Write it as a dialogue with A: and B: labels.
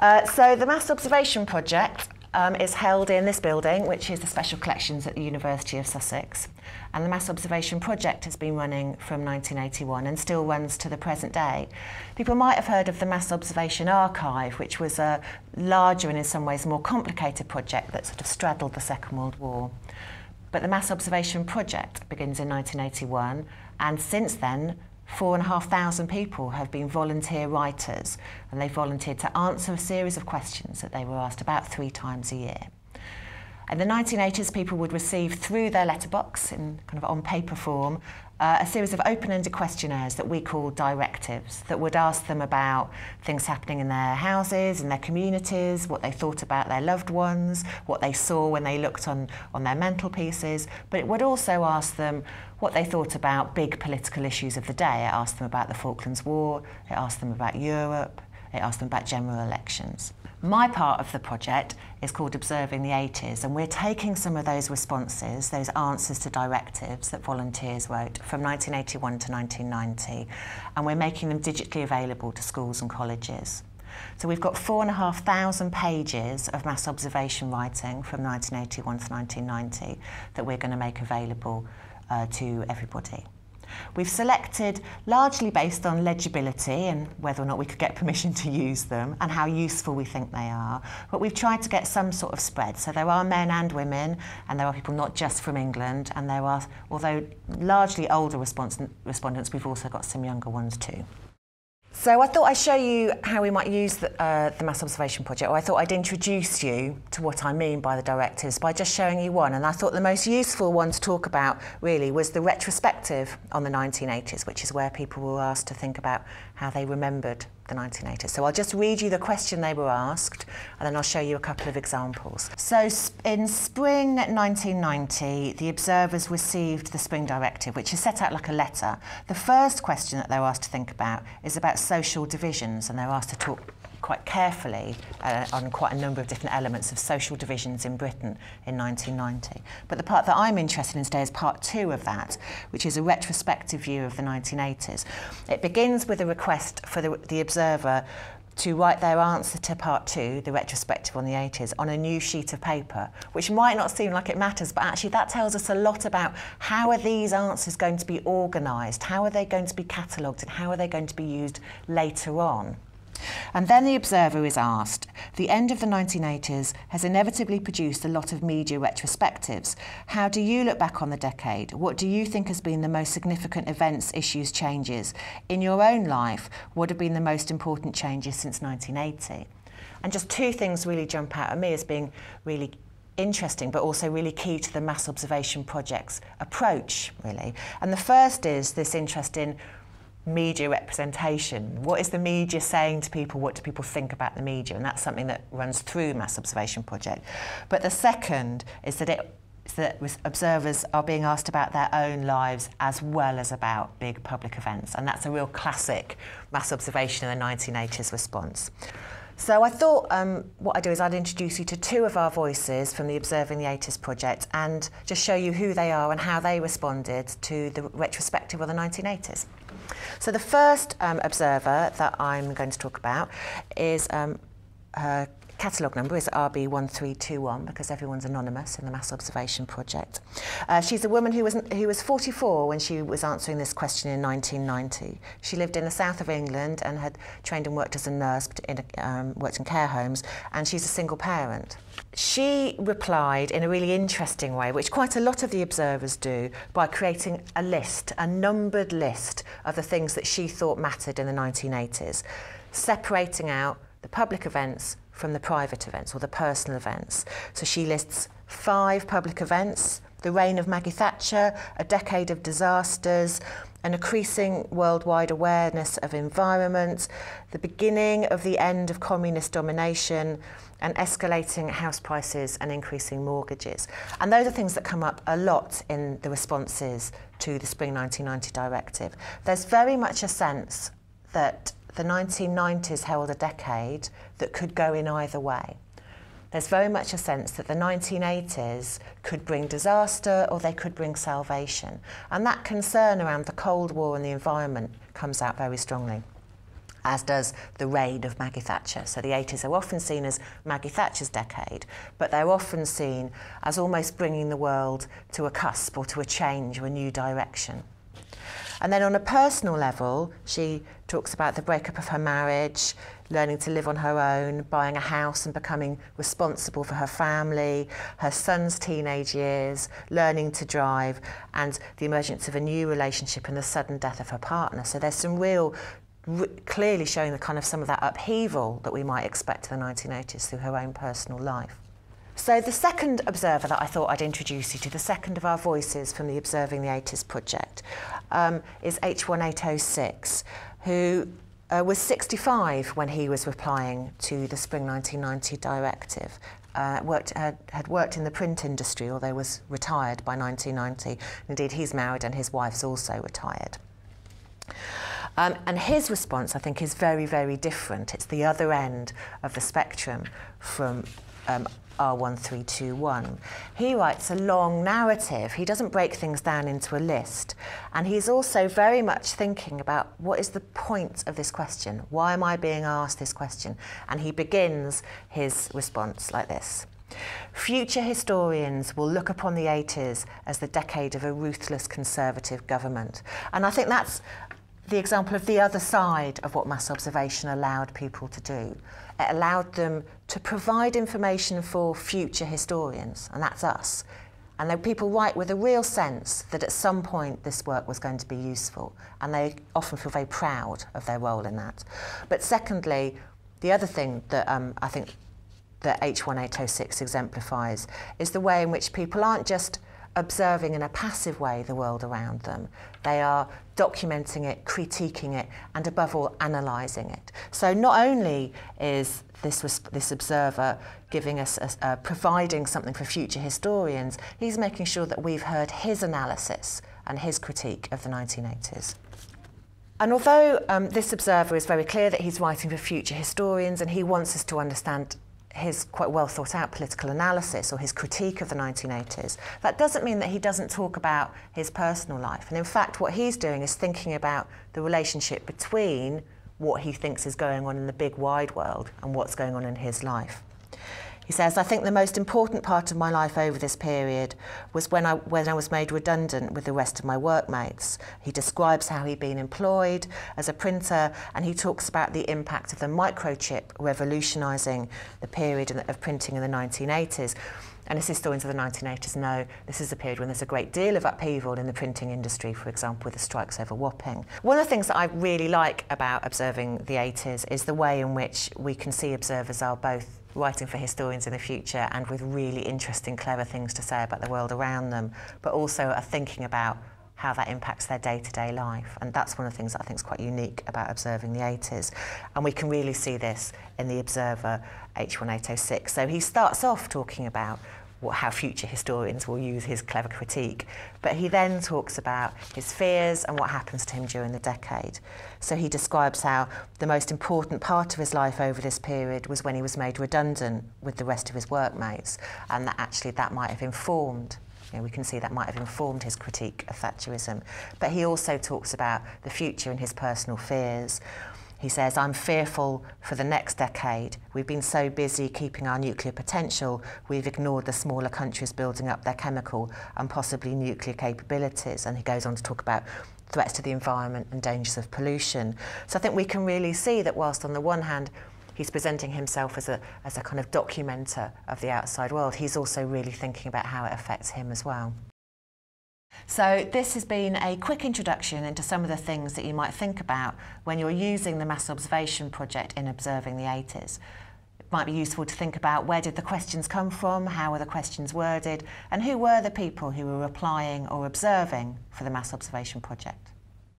A: So the Mass Observation Project is held in this building, which is the Special Collections at the University of Sussex. And the Mass Observation Project has been running from 1981 and still runs to the present day. People might have heard of the Mass Observation Archive, which was a larger and in some ways more complicated project that sort of straddled the Second World War. But the Mass Observation Project begins in 1981, and since then 4,500 people have been volunteer writers, and they volunteered to answer a series of questions that they were asked about 3 times a year. In the 1980s, people would receive through their letterbox, in kind of on paper form, a series of open-ended questionnaires that we call directives, that would ask them about things happening in their houses, in their communities, what they thought about their loved ones, what they saw when they looked on their mantelpieces, but it would also ask them what they thought about big political issues of the day. It asked them about the Falklands War, it asked them about Europe, it asked them about general elections. My part of the project is called Observing the 80s, and we're taking some of those responses, those answers to directives that volunteers wrote from 1981 to 1990, and we're making them digitally available to schools and colleges. So we've got 4,500 pages of mass observation writing from 1981 to 1990 that we're going to make available to everybody. We've selected largely based on legibility and whether or not we could get permission to use them and how useful we think they are, but we've tried to get some sort of spread. So there are men and women, and there are people not just from England, and there are, although largely older respondents, we've also got some younger ones too. So I thought I'd show you how we might use the Mass Observation Project, or I thought I'd introduce you to what I mean by the directives by just showing you one. And I thought the most useful one to talk about really was the retrospective on the 1980s, which is where people were asked to think about how they remembered the 1980s. So I'll just read you the question they were asked, and then I'll show you a couple of examples. So in spring 1990, the observers received the Spring Directive, which is set out like a letter. The first question that they're asked to think about is about social divisions, and they're asked to talk quite carefully on quite a number of different elements of social divisions in Britain in 1990. But the part that I'm interested in today is part 2 of that, which is a retrospective view of the 1980s. It begins with a request for the observer to write their answer to part 2, the retrospective on the 80s, on a new sheet of paper, which might not seem like it matters, but actually that tells us a lot about how are these answers going to be organised, how are they going to be catalogued, and how are they going to be used later on. And then the observer is asked, the end of the 1980s has inevitably produced a lot of media retrospectives. How do you look back on the decade? What do you think has been the most significant events, issues, changes? In your own life, what have been the most important changes since 1980? And just 2 things really jump out at me as being really interesting, but also really key to the Mass Observation Project's approach, really. And the first is this interest in media representation. What is the media saying to people? What do people think about the media? And that's something that runs through Mass Observation Project. But the second is that observers are being asked about their own lives as well as about big public events. And that's a real classic mass observation in the 1980s response. So I thought what I'd do is I'd introduce you to 2 of our voices from the Observing the 80s project and just show you who they are and how they responded to the retrospective of the 1980s. So the first observer that I'm going to talk about is her catalogue number is RB1321 because everyone's anonymous in the Mass Observation Project. She's a woman who was 44 when she was answering this question in 1990. She lived in the south of England and had trained and worked as a nurse, worked in care homes, and she's a single parent. She replied in a really interesting way, which quite a lot of the observers do, by creating a list, a numbered list of the things that she thought mattered in the 1980s, separating out the public events from the private events or the personal events. So she lists 5 public events: the reign of Maggie Thatcher, a decade of disasters, an increasing worldwide awareness of environment, the beginning of the end of communist domination, and escalating house prices and increasing mortgages. And those are things that come up a lot in the responses to the Spring 1990 Directive. There's very much a sense that the 1990s held a decade that could go in either way. There's very much a sense that the 1980s could bring disaster or they could bring salvation. And that concern around the Cold War and the environment comes out very strongly. as does the reign of Maggie Thatcher. So the 80s are often seen as Maggie Thatcher's decade, but they're often seen as almost bringing the world to a cusp or to a change or a new direction. And then on a personal level, she talks about the breakup of her marriage, learning to live on her own, buying a house and becoming responsible for her family, her son's teenage years, learning to drive, and the emergence of a new relationship and the sudden death of her partner. So there's some real, clearly showing the kind of some of that upheaval that we might expect in the 1980s through her own personal life. So the second observer that I thought I'd introduce you to, the second of our voices from the Observing the 80s project, is H1806, who was 65 when he was replying to the Spring 1990 directive. Had worked in the print industry, although was retired by 1990. Indeed, he's married and his wife's also retired. And his response, I think, is very, very different. It's the other end of the spectrum from R1321. He writes a long narrative. He doesn't break things down into a list. And he's also very much thinking about what is the point of this question? Why am I being asked this question? And he begins his response like this. Future historians will look upon the 80s as the decade of a ruthless Conservative government. And I think that's the example of the other side of what mass observation allowed people to do. It allowed them to provide information for future historians, and that's us. And then people write with a real sense that at some point this work was going to be useful, and they often feel very proud of their role in that. But secondly, the other thing that I think that H1806 exemplifies is the way in which people aren't just observing in a passive way the world around them. They are documenting it, critiquing it, and above all, analysing it. So not only is this observer giving us, providing something for future historians, he's making sure that we've heard his analysis and his critique of the 1980s. And although this observer is very clear that he's writing for future historians and he wants us to understand his quite well thought out political analysis or his critique of the 1980s, that doesn't mean that he doesn't talk about his personal life. And in fact, what he's doing is thinking about the relationship between what he thinks is going on in the big wide world and what's going on in his life. He says, I think the most important part of my life over this period was when I was made redundant with the rest of my workmates. He describes how he'd been employed as a printer, and he talks about the impact of the microchip revolutionising the period of printing in the 1980s. And as historians of the 1980s know, this is a period when there's a great deal of upheaval in the printing industry, for example, with the strikes over Wapping. One of the things that I really like about observing the 80s is the way in which we can see observers are both writing for historians in the future and with really interesting, clever things to say about the world around them, but also are thinking about how that impacts their day-to-day life. And that's one of the things that I think is quite unique about observing the 80s. And we can really see this in the Observer H1806. So he starts off talking about how future historians will use his clever critique, but he then talks about his fears and what happens to him during the decade. So he describes how the most important part of his life over this period was when he was made redundant with the rest of his workmates, and that actually that might have informed, we can see that might have informed his critique of Thatcherism. But he also talks about the future and his personal fears. He says, I'm fearful for the next decade. We've been so busy keeping our nuclear potential, we've ignored the smaller countries building up their chemical and possibly nuclear capabilities. And he goes on to talk about threats to the environment and dangers of pollution. So I think we can really see that whilst on the one hand, he's presenting himself as a kind of documenter of the outside world, he's also really thinking about how it affects him as well. So this has been a quick introduction into some of the things that you might think about when you're using the Mass Observation Project in observing the 80s. It might be useful to think about where did the questions come from, how were the questions worded, and who were the people who were applying or observing for the Mass Observation Project.